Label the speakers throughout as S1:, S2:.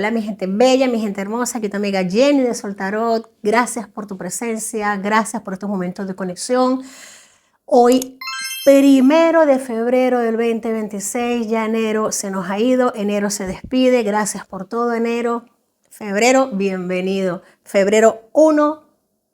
S1: Hola mi gente bella, mi gente hermosa, aquí tu amiga Jenny de Sol Tarot. Gracias por tu presencia, gracias por estos momentos de conexión. Hoy, 1 de febrero del 2026, ya enero se nos ha ido, enero se despide. Gracias por todo enero. Febrero, bienvenido. Febrero 1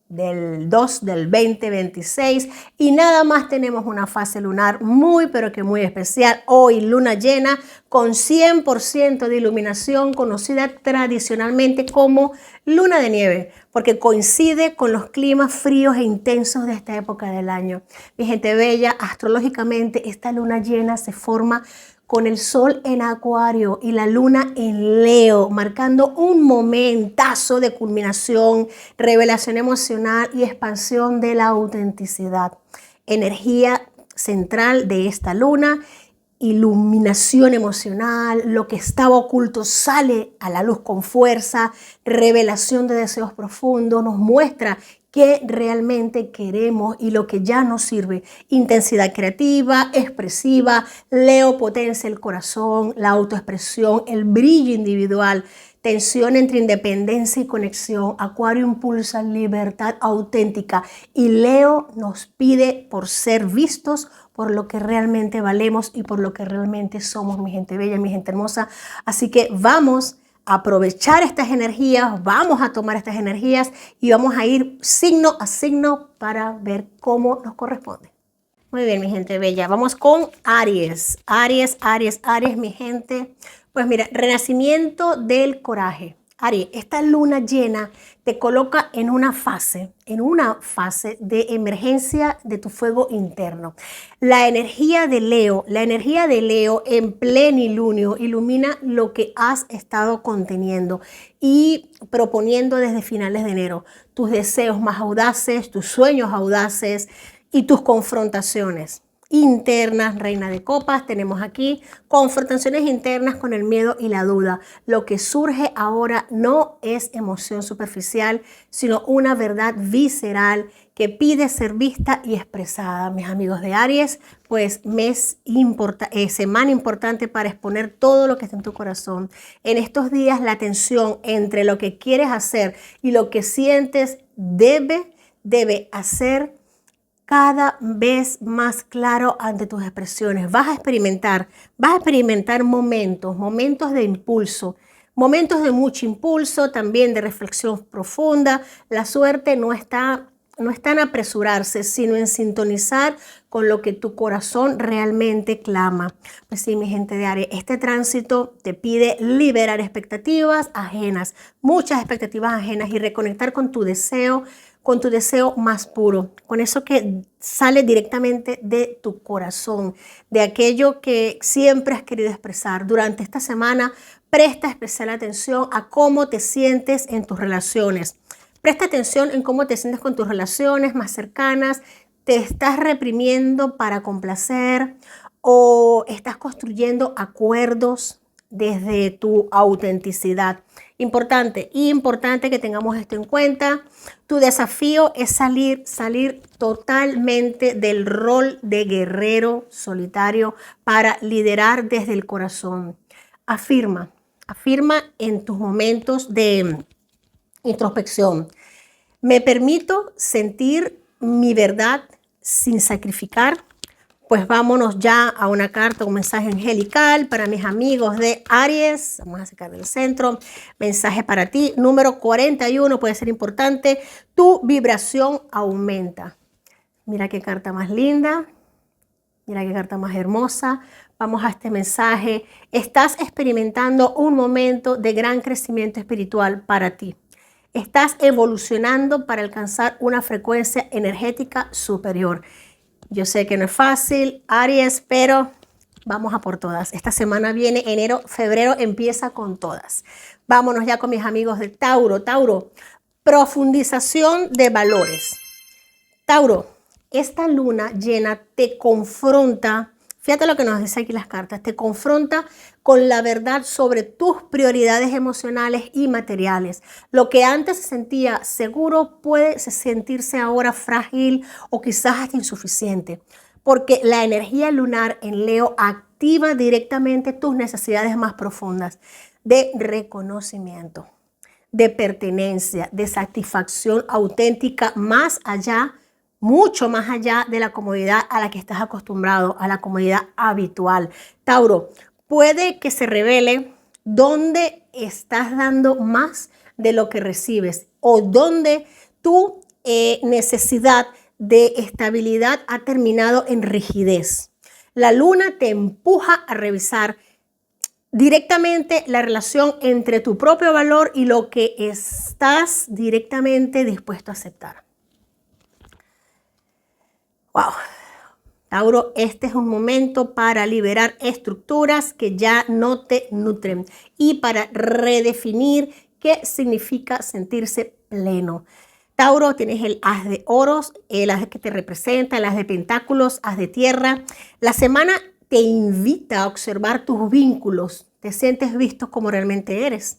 S1: del 2 del 2026 y nada más tenemos una fase lunar muy pero que muy especial. Hoy luna llena con 100% de iluminación, conocida tradicionalmente como luna de nieve, porque coincide con los climas fríos e intensos de esta época del año. Mi gente bella, astrológicamente esta luna llena se forma con el sol en Acuario y la luna en Leo, marcando un momentazo de culminación, revelación emocional y expansión de la autenticidad. Energía central de esta luna, iluminación emocional, lo que estaba oculto sale a la luz con fuerza, revelación de deseos profundos, nos muestra qué realmente queremos y lo que ya nos sirve. Intensidad creativa, expresiva, Leo potencia el corazón, la autoexpresión, el brillo individual, tensión entre independencia y conexión. Acuario impulsa libertad auténtica y Leo nos pide por ser vistos por lo que realmente valemos y por lo que realmente somos, mi gente bella, mi gente hermosa. Así que vamos a aprovechar estas energías, vamos a tomar estas energías y vamos a ir signo a signo para ver cómo nos corresponde. Muy bien, mi gente bella. Vamos con Aries. Aries, mi gente. Pues mira, renacimiento del coraje. Aries, esta luna llena te coloca en una fase de emergencia de tu fuego interno. La energía de Leo en plenilunio ilumina lo que has estado conteniendo y proponiendo desde finales de enero. Tus deseos más audaces, tus sueños audaces y tus confrontaciones internas. Reina de copas, tenemos aquí confrontaciones internas con el miedo y la duda. Lo que surge ahora no es emoción superficial, sino una verdad visceral que pide ser vista y expresada. Mis amigos de Aries, pues semana importante para exponer todo lo que está en tu corazón. En estos días la tensión entre lo que quieres hacer y lo que sientes debe hacer cada vez más claro ante tus expresiones. Vas a experimentar momentos de impulso, momentos de mucho impulso, también de reflexión profunda. La suerte no está en apresurarse, sino en sintonizar con lo que tu corazón realmente clama. Pues sí, mi gente de Aries, este tránsito te pide liberar expectativas ajenas, muchas expectativas ajenas y reconectar con tu deseo más puro, con eso que sale directamente de tu corazón, de aquello que siempre has querido expresar. Durante esta semana, presta especial atención a cómo te sientes en tus relaciones. Presta atención en cómo te sientes con tus relaciones más cercanas. ¿Te estás reprimiendo para complacer o estás construyendo acuerdos desde tu autenticidad? Importante que tengamos esto en cuenta. Tu desafío es salir totalmente del rol de guerrero solitario para liderar desde el corazón. Afirma en tus momentos de introspección. Me permito sentir mi verdad sin sacrificar. Pues vámonos ya a una carta, un mensaje angelical para mis amigos de Aries. Vamos a sacar del centro. Mensaje para ti, número 41, puede ser importante. Tu vibración aumenta. Mira qué carta más linda. Mira qué carta más hermosa. Vamos a este mensaje. Estás experimentando un momento de gran crecimiento espiritual para ti. Estás evolucionando para alcanzar una frecuencia energética superior. Yo sé que no es fácil, Aries, pero vamos a por todas. Esta semana viene enero, febrero empieza con todas. Vámonos ya con mis amigos de Tauro. Tauro, profundización de valores. Tauro, esta luna llena te confronta, fíjate lo que nos dice aquí las cartas, te confronta con la verdad sobre tus prioridades emocionales y materiales. Lo que antes se sentía seguro puede sentirse ahora frágil o quizás hasta insuficiente, porque la energía lunar en Leo activa directamente tus necesidades más profundas. de reconocimiento, de pertenencia, de satisfacción auténtica, más allá, mucho más allá de la comodidad a la que estás acostumbrado, a la comodidad habitual. Tauro, puede que se revele dónde estás dando más de lo que recibes o dónde tu necesidad de estabilidad ha terminado en rigidez. La luna te empuja a revisar directamente la relación entre tu propio valor y lo que estás directamente dispuesto a aceptar. Wow. Tauro, este es un momento para liberar estructuras que ya no te nutren y para redefinir qué significa sentirse pleno. Tauro, tienes el as de oros, el as que te representa, el as de pentáculos, as de tierra. La semana te invita a observar tus vínculos. ¿Te sientes visto como realmente eres?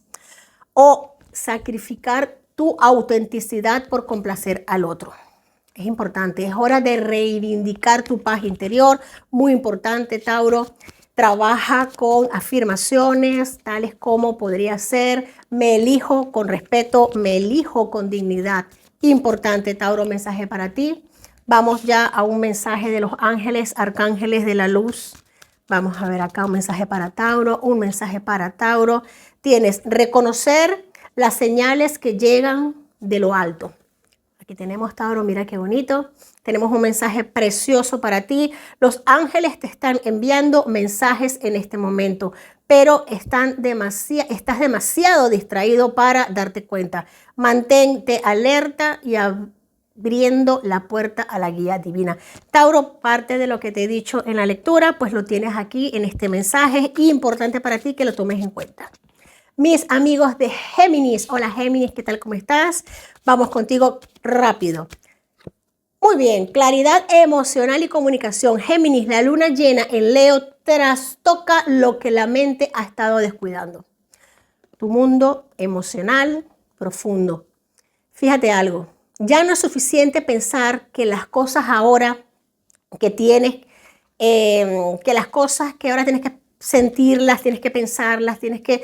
S1: O sacrificar tu autenticidad por complacer al otro. Es importante, es hora de reivindicar tu paz interior. Muy importante, Tauro. Trabaja con afirmaciones tales como podría ser: me elijo con respeto, me elijo con dignidad. Importante, Tauro, mensaje para ti. Vamos ya a un mensaje de los ángeles, arcángeles de la luz. Vamos a ver acá un mensaje para Tauro, un mensaje para Tauro. Tienes reconocer las señales que llegan de lo alto. Aquí tenemos, Tauro, mira qué bonito. Tenemos un mensaje precioso para ti. Los ángeles te están enviando mensajes en este momento, pero estás demasiado distraído para darte cuenta. Mantente alerta y abriendo la puerta a la guía divina. Tauro, parte de lo que te he dicho en la lectura, pues lo tienes aquí en este mensaje. Importante para ti que lo tomes en cuenta. Mis amigos de Géminis, hola Géminis, ¿qué tal? ¿Cómo estás? Vamos contigo rápido. Muy bien, claridad emocional y comunicación. Géminis, la luna llena en Leo trastoca lo que la mente ha estado descuidando. Tu mundo emocional profundo. Fíjate algo, ya no es suficiente pensar que las cosas ahora que tienes, que las cosas que ahora tienes que sentirlas, tienes que pensarlas, tienes que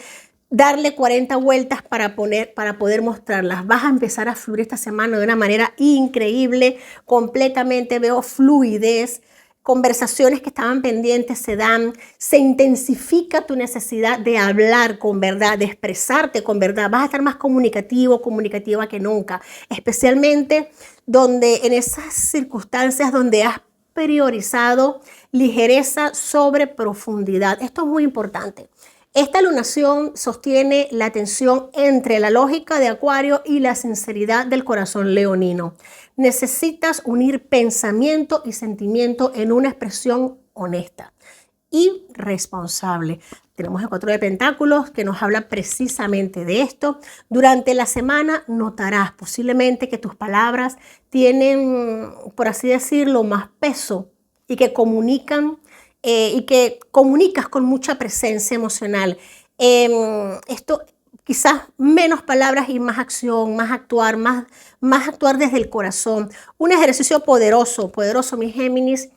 S1: darle 40 vueltas para poder mostrarlas. Vas a empezar a fluir esta semana de una manera increíble, completamente veo fluidez, conversaciones que estaban pendientes se dan, se intensifica tu necesidad de hablar con verdad, de expresarte con verdad. Vas a estar más comunicativo, comunicativa que nunca, especialmente en esas circunstancias donde has priorizado ligereza sobre profundidad. Esto es muy importante. Esta lunación sostiene la tensión entre la lógica de Acuario y la sinceridad del corazón leonino. Necesitas unir pensamiento y sentimiento en una expresión honesta y responsable. Tenemos el 4 de Pentáculos que nos habla precisamente de esto. Durante la semana notarás posiblemente que tus palabras tienen, por así decirlo, más peso y que comunicas con mucha presencia emocional. Esto quizás menos palabras y más acción, más actuar desde el corazón. Un ejercicio poderoso, mi Géminis,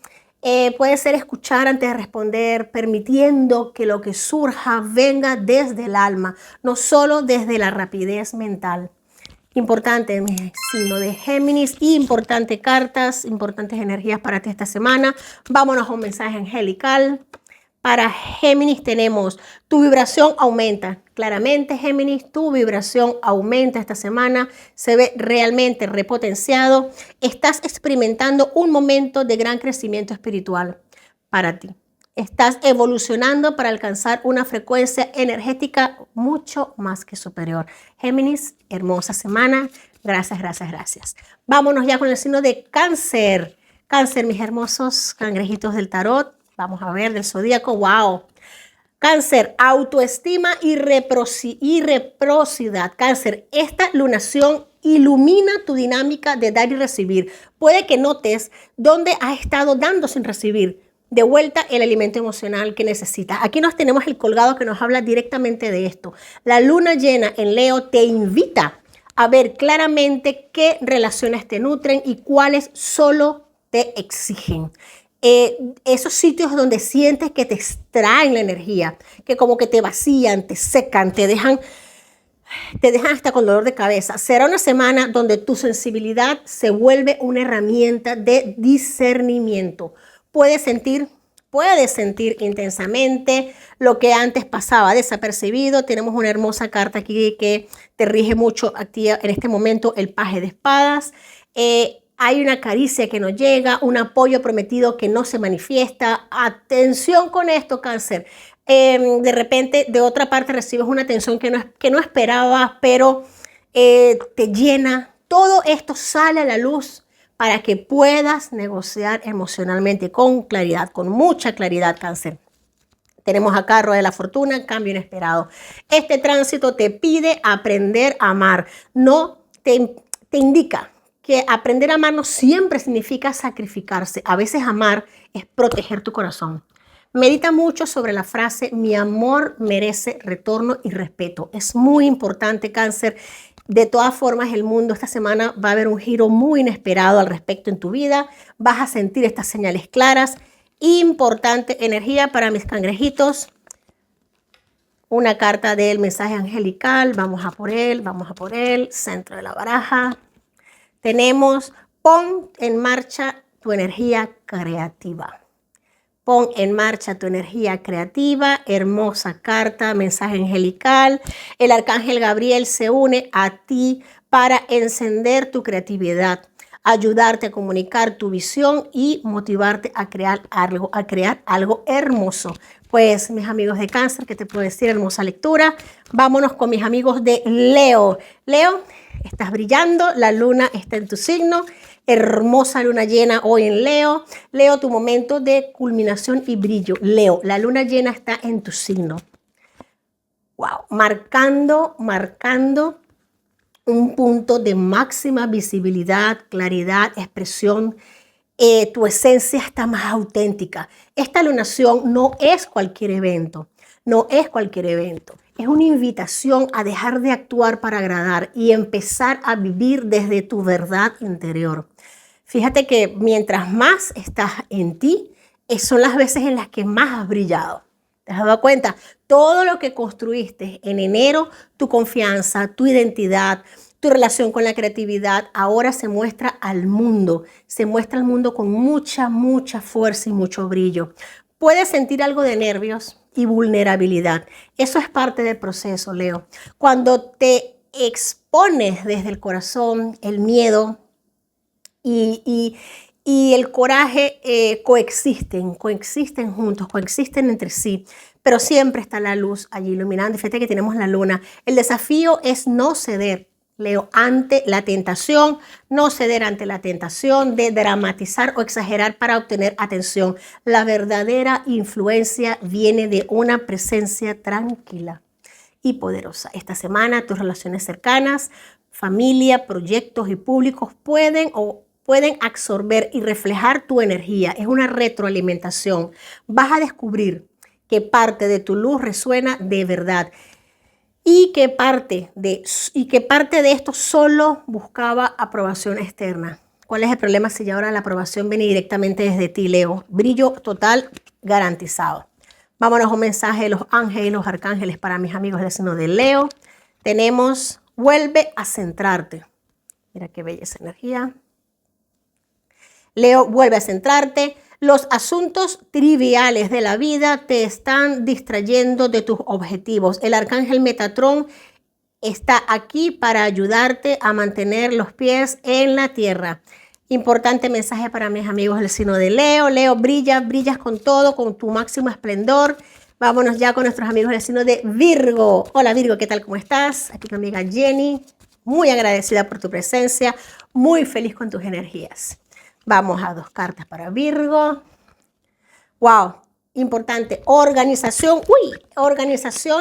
S1: puede ser escuchar antes de responder, permitiendo que lo que surja venga desde el alma, no solo desde la rapidez mental. Importante, mi signo de Géminis, importantes cartas, importantes energías para ti esta semana. Vámonos a un mensaje angelical. Para Géminis tenemos, tu vibración aumenta. Claramente, Géminis, tu vibración aumenta esta semana. Se ve realmente repotenciado. Estás experimentando un momento de gran crecimiento espiritual para ti. Estás evolucionando para alcanzar una frecuencia energética mucho más que superior. Géminis, hermosa semana. Gracias, gracias, gracias. Vámonos ya con el signo de Cáncer. Cáncer, mis hermosos cangrejitos del tarot. Vamos a ver del zodíaco. ¡Wow! Cáncer, autoestima y reciprocidad. Cáncer, esta lunación ilumina tu dinámica de dar y recibir. Puede que notes dónde has estado dando sin recibir. De vuelta el alimento emocional que necesitas. Aquí nos tenemos el colgado que nos habla directamente de esto. La luna llena en Leo te invita a ver claramente qué relaciones te nutren y cuáles solo te exigen. esos sitios donde sientes que te extraen la energía, que como que te vacían, te secan, te dejan hasta con dolor de cabeza. Será una semana donde tu sensibilidad se vuelve una herramienta de discernimiento. Puedes sentir intensamente lo que antes pasaba desapercibido. Tenemos una hermosa carta aquí que te rige mucho a ti en este momento, el paje de espadas. Hay una caricia que no llega, un apoyo prometido que no se manifiesta. Atención con esto, Cáncer. De repente, de otra parte, recibes una atención que no esperabas, pero te llena. Todo esto sale a la luz para que puedas negociar emocionalmente con claridad, con mucha claridad, Cáncer. Tenemos acá Rueda de la Fortuna, cambio inesperado. Este tránsito te pide aprender a amar, no te indica que aprender a amar no siempre significa sacrificarse. A veces amar es proteger tu corazón. Medita mucho sobre la frase, mi amor merece retorno y respeto. Es muy importante, Cáncer. De todas formas, el mundo esta semana va a haber un giro muy inesperado al respecto en tu vida. Vas a sentir estas señales claras. Importante energía para mis cangrejitos. Una carta del mensaje angelical. Vamos a por él. Centro de la baraja. Tenemos, pon en marcha tu energía creativa. Pon en marcha tu energía creativa. Hermosa carta, mensaje angelical. El arcángel Gabriel se une a ti para encender tu creatividad, ayudarte a comunicar tu visión y motivarte a crear algo hermoso. Pues, mis amigos de Cáncer, ¿qué te puedo decir? Hermosa lectura. Vámonos con mis amigos de Leo. Leo, estás brillando, la luna está en tu signo. Hermosa luna llena hoy en Leo. Leo, tu momento de culminación y brillo. Leo, la luna llena está en tu signo. Wow, marcando un punto de máxima visibilidad, claridad, expresión. Tu esencia está más auténtica. Esta lunación no es cualquier evento, Es una invitación a dejar de actuar para agradar y empezar a vivir desde tu verdad interior. Fíjate que mientras más estás en ti, son las veces en las que más has brillado. ¿Te has dado cuenta? Todo lo que construiste en enero, tu confianza, tu identidad, tu relación con la creatividad, ahora se muestra al mundo. Se muestra al mundo con mucha fuerza y mucho brillo. Puedes sentir algo de nervios y vulnerabilidad. Eso es parte del proceso, Leo. Cuando te expones desde el corazón, el miedo y el coraje coexisten juntos, coexisten entre sí, pero siempre está la luz allí iluminando. Fíjate que tenemos la luna. El desafío es no ceder, Leo, ante la tentación, no ceder ante la tentación de dramatizar o exagerar para obtener atención. La verdadera influencia viene de una presencia tranquila y poderosa. Esta semana tus relaciones cercanas, familia, proyectos y públicos pueden absorber y reflejar tu energía. Es una retroalimentación. Vas a descubrir que parte de tu luz resuena de verdad y que parte de esto solo buscaba aprobación externa. ¿Cuál es el problema si ya ahora la aprobación viene directamente desde ti, Leo? Brillo total garantizado. Vámonos a un mensaje de los ángeles y los arcángeles para mis amigos del signo de Leo. Tenemos, vuelve a centrarte. Mira qué bella esa energía. Leo, vuelve a centrarte. Los asuntos triviales de la vida te están distrayendo de tus objetivos. El arcángel Metatrón está aquí para ayudarte a mantener los pies en la tierra. Importante mensaje para mis amigos del signo de Leo. Leo, brillas con todo, con tu máximo esplendor. Vámonos ya con nuestros amigos del signo de Virgo. Hola Virgo, ¿qué tal? ¿Cómo estás? Aquí tu amiga Jenny. Muy agradecida por tu presencia, muy feliz con tus energías. Vamos a 2 cartas para Virgo. Wow, importante. Organización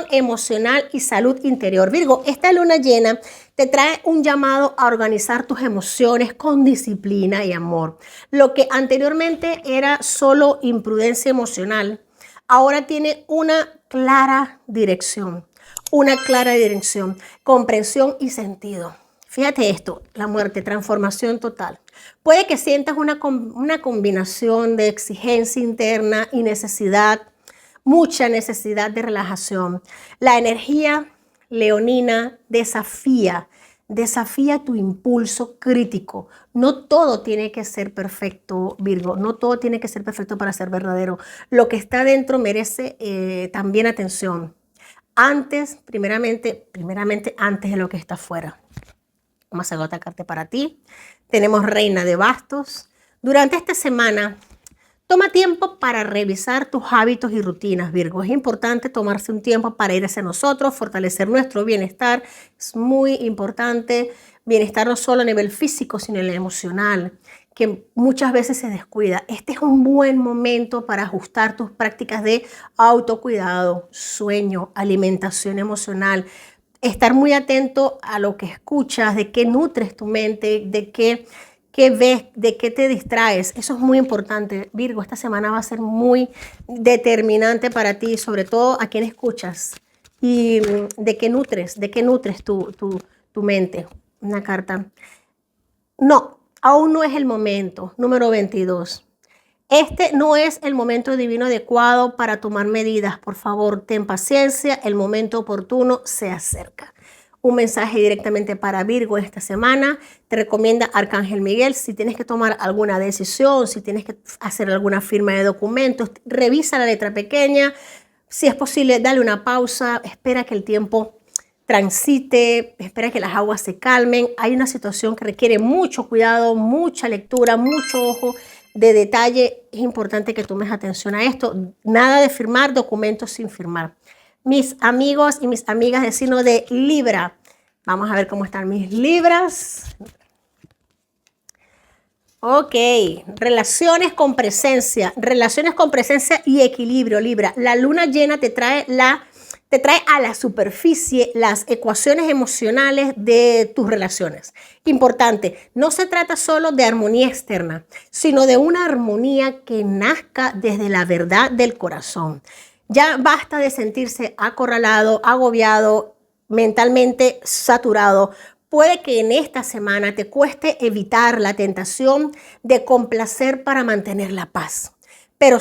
S1: emocional y salud interior. Virgo, esta luna llena te trae un llamado a organizar tus emociones con disciplina y amor. Lo que anteriormente era solo imprudencia emocional, ahora tiene una clara dirección, comprensión y sentido. Fíjate esto, la muerte, transformación total. Puede que sientas una combinación de exigencia interna y necesidad, mucha necesidad de relajación. La energía leonina desafía tu impulso crítico. No todo tiene que ser perfecto, Virgo. No todo tiene que ser perfecto para ser verdadero. Lo que está dentro merece también atención. Primeramente antes de lo que está afuera. Vamos a hacer otra carta para ti. Tenemos Reina de Bastos. Durante esta semana, toma tiempo para revisar tus hábitos y rutinas, Virgo. Es importante tomarse un tiempo para ir hacia nosotros, fortalecer nuestro bienestar. Es muy importante. Bienestar no solo a nivel físico, sino en el emocional, que muchas veces se descuida. Este es un buen momento para ajustar tus prácticas de autocuidado, sueño, alimentación emocional. Estar muy atento a lo que escuchas, de qué nutres tu mente, de qué ves, de qué te distraes. Eso es muy importante, Virgo. Esta semana va a ser muy determinante para ti, sobre todo a quién escuchas y de qué nutres tu mente. Una carta. No, aún no es el momento. Número 22. Este no es el momento divino adecuado para tomar medidas. Por favor, ten paciencia. El momento oportuno se acerca. Un mensaje directamente para Virgo esta semana. Te recomienda Arcángel Miguel. Si tienes que tomar alguna decisión, si tienes que hacer alguna firma de documentos, revisa la letra pequeña. Si es posible, dale una pausa. Espera que el tiempo transite, espera que las aguas se calmen. Hay una situación que requiere mucho cuidado, mucha lectura, mucho ojo de detalle. Es importante que tomes atención a esto. Nada de firmar documentos sin firmar. Mis amigos y mis amigas de signo de Libra. Vamos a ver cómo están mis Libras. Ok, relaciones con presencia y equilibrio, Libra. La luna llena te trae a la superficie las ecuaciones emocionales de tus relaciones. Importante, no se trata solo de armonía externa, sino de una armonía que nazca desde la verdad del corazón. Ya basta de sentirse acorralado, agobiado, mentalmente saturado. Puede que en esta semana te cueste evitar la tentación de complacer para mantener la paz. Pero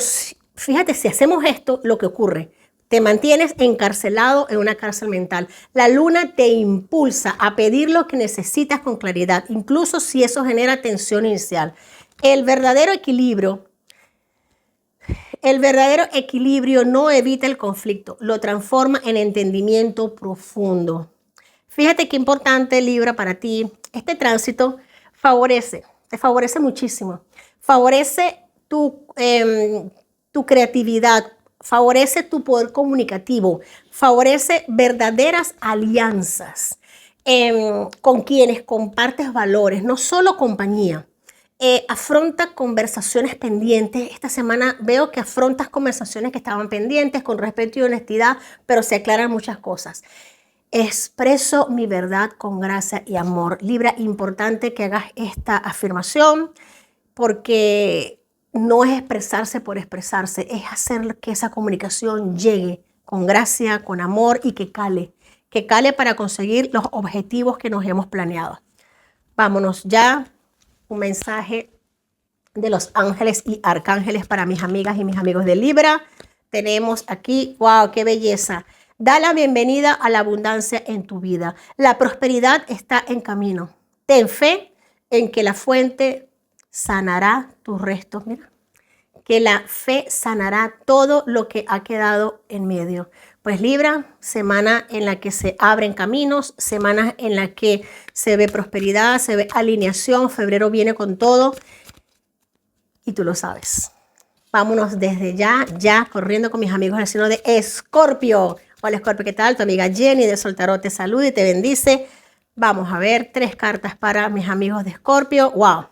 S1: fíjate, si hacemos esto, lo que ocurre, te mantienes encarcelado en una cárcel mental. La luna te impulsa a pedir lo que necesitas con claridad, incluso si eso genera tensión inicial. El verdadero equilibrio no evita el conflicto, lo transforma en entendimiento profundo. Fíjate qué importante, Libra, para ti. Este tránsito te favorece muchísimo. Favorece tu creatividad, favorece tu poder comunicativo, favorece verdaderas alianzas con quienes compartes valores, no solo compañía. Afronta conversaciones pendientes. Esta semana veo que afrontas conversaciones que estaban pendientes con respeto y honestidad, pero se aclaran muchas cosas. Expreso mi verdad con gracia y amor. Libra, importante que hagas esta afirmación porque no es expresarse por expresarse, es hacer que esa comunicación llegue con gracia, con amor y que cale para conseguir los objetivos que nos hemos planeado. Vámonos ya. Un mensaje de los ángeles y arcángeles para mis amigas y mis amigos de Libra. Tenemos aquí, wow, qué belleza. Da la bienvenida a la abundancia en tu vida. La prosperidad está en camino. Ten fe en que la fuente sanará tus restos. Mira, que la fe sanará todo lo que ha quedado en medio. Pues Libra, semana en la que se abren caminos, semana en la que se ve prosperidad, se ve alineación. Febrero viene con todo y tú lo sabes. Vámonos desde ya corriendo con mis amigos del signo de Escorpio. Hola Escorpio, ¿qué tal? Tu amiga Jenny de Soltarot te saluda y te bendice. Vamos a ver 3 cartas para mis amigos de Escorpio. ¡Wow!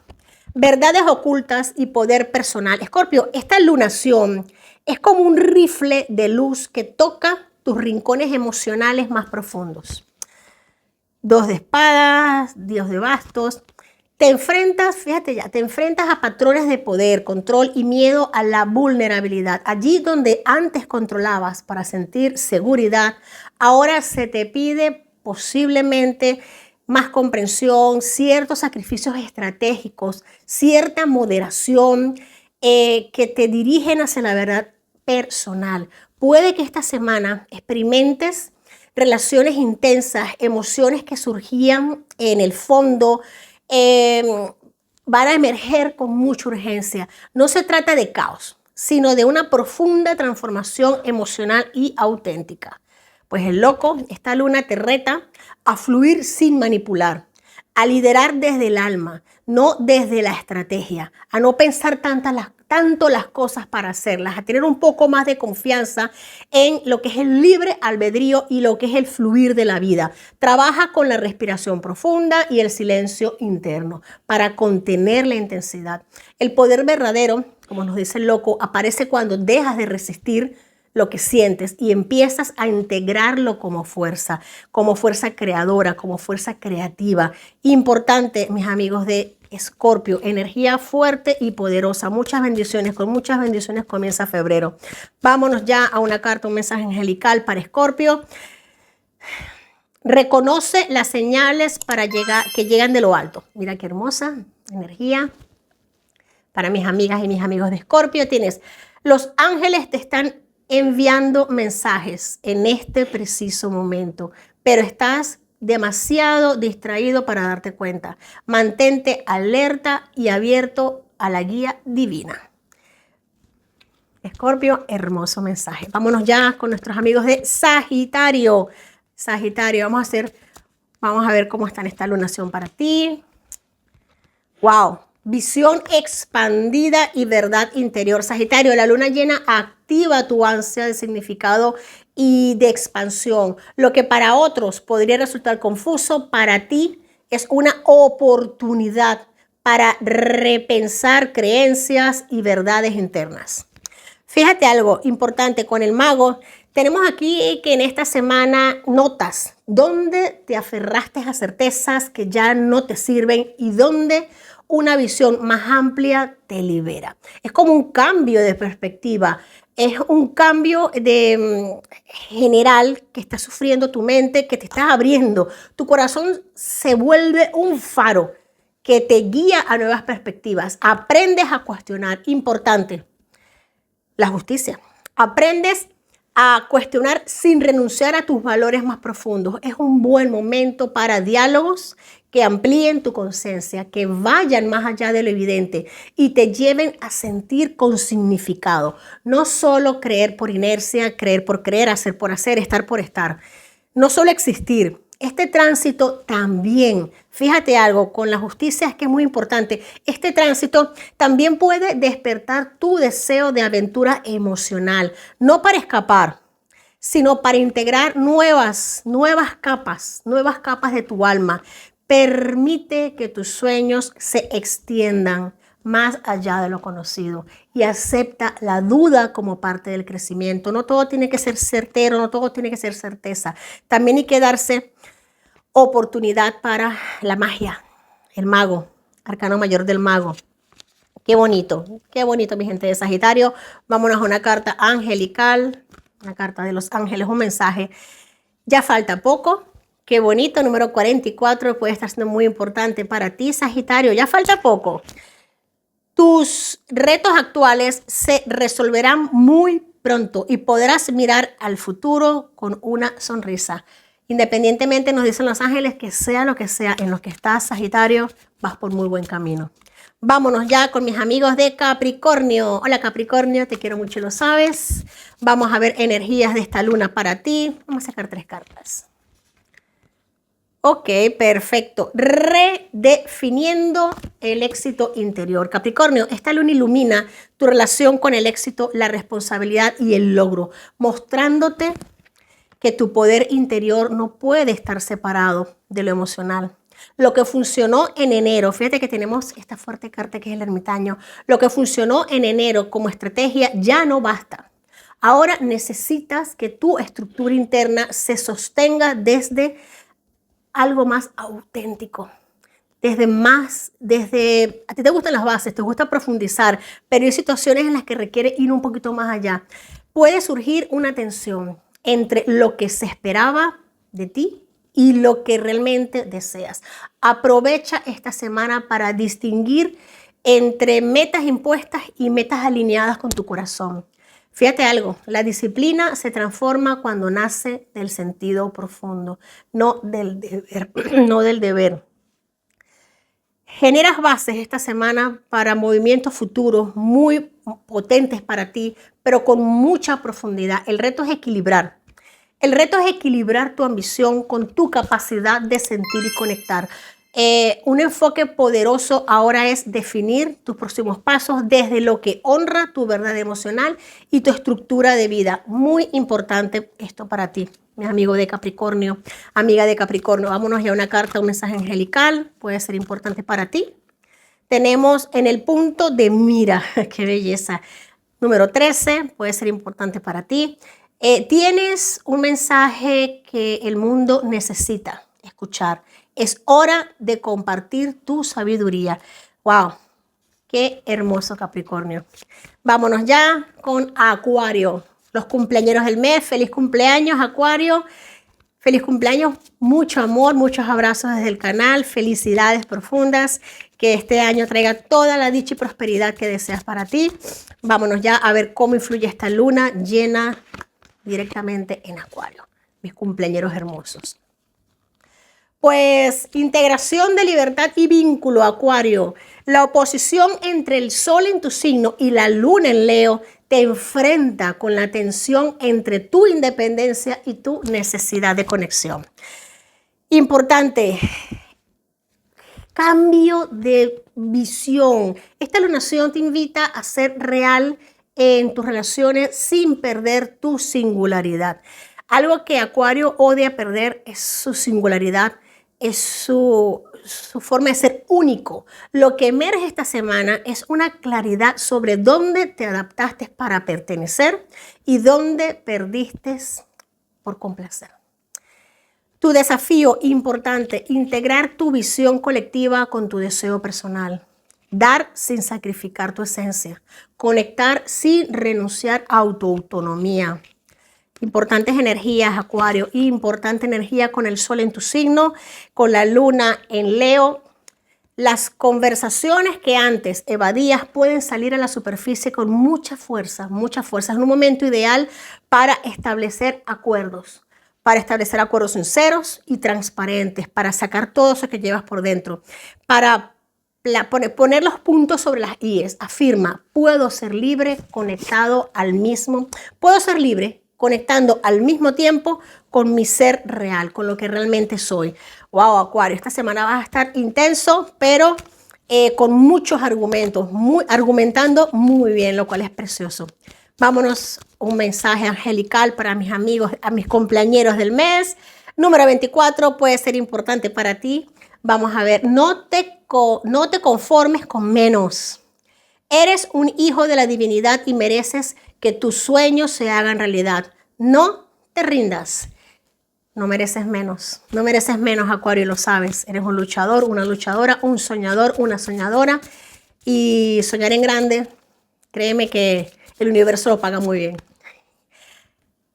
S1: Verdades ocultas y poder personal. Escorpio, esta lunación es como un rifle de luz que toca tus rincones emocionales más profundos. 2 de espadas, Dios de bastos. Te enfrentas a patrones de poder, control y miedo a la vulnerabilidad. Allí donde antes controlabas para sentir seguridad, ahora se te pide posiblemente más comprensión, ciertos sacrificios estratégicos, cierta moderación que te dirigen hacia la verdad personal. Puede que esta semana experimentes relaciones intensas, emociones que surgían en el fondo, van a emerger con mucha urgencia. No se trata de caos, sino de una profunda transformación emocional y auténtica. Pues el loco, esta luna te reta a fluir sin manipular, a liderar desde el alma, no desde la estrategia, a no pensar tanto las cosas para hacerlas, a tener un poco más de confianza en lo que es el libre albedrío y lo que es el fluir de la vida. Trabaja con la respiración profunda y el silencio interno para contener la intensidad. El poder verdadero, como nos dice el loco, aparece cuando dejas de resistir lo que sientes y empiezas a integrarlo como fuerza creadora, como fuerza creativa. Importante, mis amigos de Escorpio, energía fuerte y poderosa. Muchas bendiciones, con muchas bendiciones comienza febrero. Vámonos ya a una carta, un mensaje angelical para Escorpio. Reconoce las señales que llegan de lo alto. Mira qué hermosa energía. Para mis amigas y mis amigos de Escorpio, tienes: los ángeles te están enviando mensajes en este preciso momento, pero estás demasiado distraído para darte cuenta. Mantente alerta y abierto a la guía divina. Escorpio, hermoso mensaje. Vámonos ya con nuestros amigos de Sagitario. Sagitario, vamos a ver cómo está esta lunación para ti. ¡Wow! Visión expandida y verdad interior. Sagitario, la luna llena activa tu ansia de significado y de expansión. Lo que para otros podría resultar confuso, para ti es una oportunidad para repensar creencias y verdades internas. Fíjate algo importante con el mago. Tenemos aquí que en esta semana notas dónde te aferraste a certezas que ya no te sirven y dónde una visión más amplia te libera. Es como un cambio de perspectiva, es un cambio general que está sufriendo tu mente, que te estás abriendo. Tu corazón se vuelve un faro que te guía a nuevas perspectivas. Aprendes a cuestionar, importante, la justicia. Aprendes a cuestionar sin renunciar a tus valores más profundos. Es un buen momento para diálogos que amplíen tu conciencia, que vayan más allá de lo evidente y te lleven a sentir con significado. No solo creer por inercia, creer por creer, hacer por hacer, estar por estar. No solo existir. Este tránsito también, fíjate algo, con la justicia es que es muy importante. Este tránsito también puede despertar tu deseo de aventura emocional, no para escapar, sino para integrar nuevas capas de tu alma. Permite que tus sueños se extiendan más allá de lo conocido y acepta la duda como parte del crecimiento. No todo tiene que ser certero, no todo tiene que ser certeza. También hay que darse oportunidad para la magia, el mago, arcano mayor del mago. Qué bonito, mi gente de Sagitario. Vámonos a una carta angelical, una carta de los ángeles, un mensaje. Ya falta poco. Qué bonito, número 44, puede estar siendo muy importante para ti, Sagitario. Ya falta poco. Tus retos actuales se resolverán muy pronto y podrás mirar al futuro con una sonrisa. Independientemente, nos dicen los ángeles, que sea lo que sea en lo que estás, Sagitario, vas por muy buen camino. Vámonos ya con mis amigos de Capricornio. Hola Capricornio, te quiero mucho y lo sabes. Vamos a ver energías de esta luna para ti. Vamos a sacar 3 cartas. Ok, perfecto. Redefiniendo el éxito interior. Capricornio, esta luna ilumina tu relación con el éxito, la responsabilidad y el logro, mostrándote que tu poder interior no puede estar separado de lo emocional. Lo que funcionó en enero, fíjate que tenemos esta fuerte carta que es el ermitaño, lo que funcionó en enero como estrategia ya no basta. Ahora necesitas que tu estructura interna se sostenga desde algo más auténtico, a ti te gustan las bases, te gusta profundizar, pero hay situaciones en las que requiere ir un poquito más allá. Puede surgir una tensión entre lo que se esperaba de ti y lo que realmente deseas. Aprovecha esta semana para distinguir entre metas impuestas y metas alineadas con tu corazón. Fíjate algo, la disciplina se transforma cuando nace del sentido profundo, no del deber, no del deber. Generas bases esta semana para movimientos futuros muy potentes para ti, pero con mucha profundidad. El reto es equilibrar. El reto es equilibrar tu ambición con tu capacidad de sentir y conectar. Un enfoque poderoso ahora es definir tus próximos pasos desde lo que honra tu verdad emocional y tu estructura de vida. Muy importante esto para ti, mi amigo de Capricornio, amiga de Capricornio. Vámonos ya a una carta, un mensaje angelical. Puede ser importante para ti. Tenemos en el punto de mira, qué belleza. Número 13, puede ser importante para ti. Tienes un mensaje que el mundo necesita escuchar. Es hora de compartir tu sabiduría. ¡Wow! ¡Qué hermoso Capricornio! Vámonos ya con Acuario. Los cumpleañeros del mes. ¡Feliz cumpleaños, Acuario! Feliz cumpleaños, mucho amor, muchos abrazos desde el canal, felicidades profundas, que este año traiga toda la dicha y prosperidad que deseas para ti. Vámonos ya a ver cómo influye esta luna llena directamente en Acuario, mis cumpleañeros hermosos. Pues integración de libertad y vínculo, Acuario. La oposición entre el sol en tu signo y la luna en Leo te enfrenta con la tensión entre tu independencia y tu necesidad de conexión. Importante, cambio de visión. Esta lunación te invita a ser real en tus relaciones sin perder tu singularidad. Algo que Acuario odia perder es su singularidad, es su forma de ser único. Lo que emerge esta semana es una claridad sobre dónde te adaptaste para pertenecer y dónde perdiste por complacer. Tu desafío importante, integrar tu visión colectiva con tu deseo personal. Dar sin sacrificar tu esencia. Conectar sin renunciar a tu autonomía. Importantes energías, Acuario, importante energía con el sol en tu signo, con la luna en Leo. Las conversaciones que antes evadías pueden salir a la superficie con mucha fuerza, mucha fuerza. Es un momento ideal para establecer acuerdos sinceros y transparentes, para sacar todo eso que llevas por dentro, para poner los puntos sobre las íes. Afirma, puedo ser libre, conectando al mismo tiempo con mi ser real, con lo que realmente soy. Wow, Acuario, esta semana vas a estar intenso, pero con muchos argumentos, argumentando muy bien, lo cual es precioso. Vámonos, un mensaje angelical para mis amigos, a mis cumpleañeros del mes. Número 24 puede ser importante para ti. Vamos a ver, no te conformes con menos. Eres un hijo de la divinidad y mereces que tus sueños se hagan realidad. No te rindas. No mereces menos. No mereces menos, Acuario, y lo sabes. Eres un luchador, una luchadora, un soñador, una soñadora. Y soñar en grande, créeme que el universo lo paga muy bien.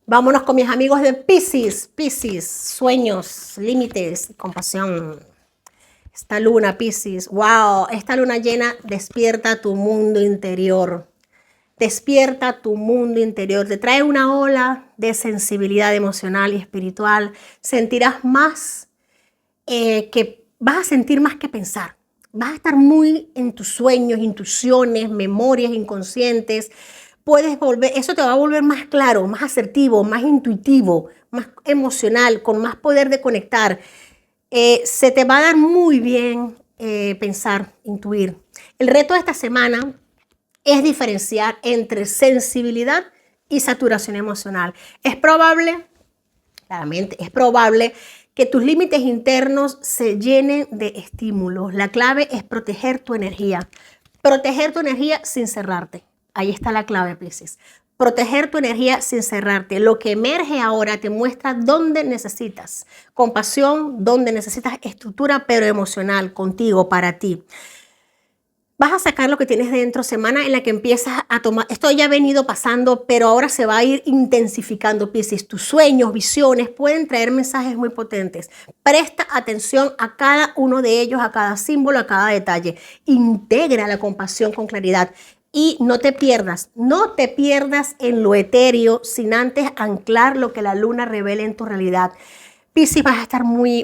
S1: Vámonos con mis amigos de Piscis. Piscis, sueños, límites, compasión. Esta luna, Piscis, wow, esta luna llena despierta tu mundo interior. Despierta tu mundo interior. Te trae una ola de sensibilidad emocional y espiritual. Sentirás más vas a sentir más que pensar. Vas a estar muy en tus sueños, intuiciones, memorias inconscientes. Eso te va a volver más claro, más asertivo, más intuitivo, más emocional, con más poder de conectar. Se te va a dar muy bien pensar, intuir. El reto de esta semana es diferenciar entre sensibilidad y saturación emocional. Es probable que tus límites internos se llenen de estímulos. La clave es proteger tu energía. Proteger tu energía sin cerrarte. Ahí está la clave, Piscis. Proteger tu energía sin cerrarte. Lo que emerge ahora te muestra dónde necesitas compasión, dónde necesitas estructura, pero emocional, contigo, para ti. Vas a sacar lo que tienes dentro, semana en la que empiezas a tomar, esto ya ha venido pasando, pero ahora se va a ir intensificando, Piscis. Tus sueños, visiones pueden traer mensajes muy potentes. Presta atención a cada uno de ellos, a cada símbolo, a cada detalle. Integra la compasión con claridad. Y no te pierdas en lo etéreo sin antes anclar lo que la luna revela en tu realidad. Piscis, vas a estar muy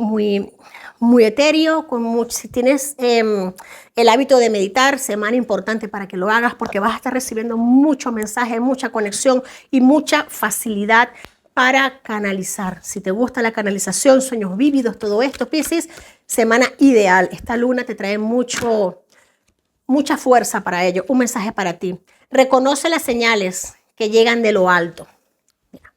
S1: etéreo, si tienes el hábito de meditar, semana importante para que lo hagas porque vas a estar recibiendo mucho mensaje, mucha conexión y mucha facilidad para canalizar. Si te gusta la canalización, sueños vívidos, todo esto, Piscis, semana ideal. Esta luna te trae mucha fuerza para ello. Un mensaje para ti. Reconoce las señales que llegan de lo alto.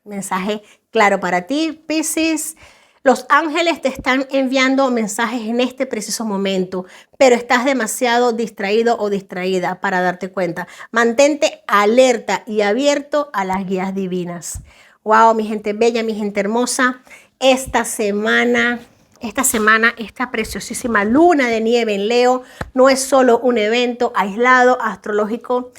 S1: Mensaje claro para ti, Piscis. Los ángeles te están enviando mensajes en este preciso momento, pero estás demasiado distraído o distraída para darte cuenta. Mantente alerta y abierto a las guías divinas. Wow, mi gente bella, mi gente hermosa, esta semana, esta preciosísima luna de nieve en Leo no es solo un evento aislado, astronómico,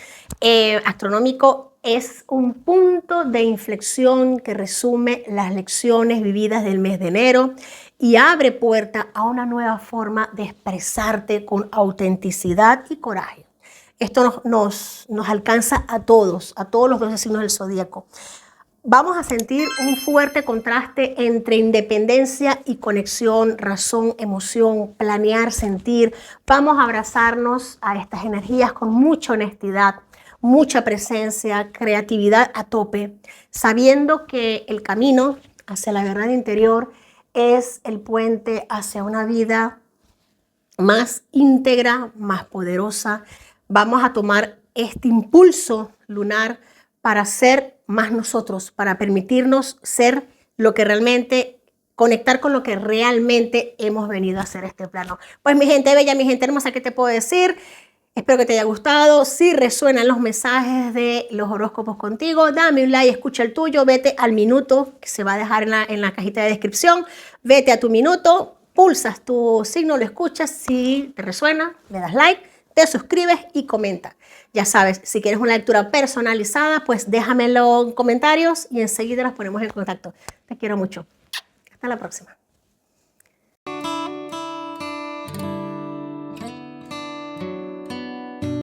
S1: es un punto de inflexión que resume las lecciones vividas del mes de enero y abre puerta a una nueva forma de expresarte con autenticidad y coraje. Esto nos alcanza a todos los 12 signos del zodíaco. Vamos a sentir un fuerte contraste entre independencia y conexión, razón, emoción, planear, sentir. Vamos a abrazarnos a estas energías con mucha honestidad, mucha presencia, creatividad a tope, sabiendo que el camino hacia la verdad interior es el puente hacia una vida más íntegra, más poderosa. Vamos a tomar este impulso lunar para ser más nosotros, para permitirnos ser lo que realmente, conectar con lo que realmente hemos venido a hacer este plano. Pues mi gente bella, mi gente hermosa, ¿qué te puedo decir? Espero que te haya gustado. Si resuenan los mensajes de los horóscopos contigo, dame un like, escucha el tuyo, vete al minuto que se va a dejar en la cajita de descripción. Vete a tu minuto, pulsas tu signo, lo escuchas. Si te resuena, le das like, te suscribes y comenta. Ya sabes, si quieres una lectura personalizada, pues déjamelo en comentarios y enseguida nos ponemos en contacto. Te quiero mucho. Hasta la próxima.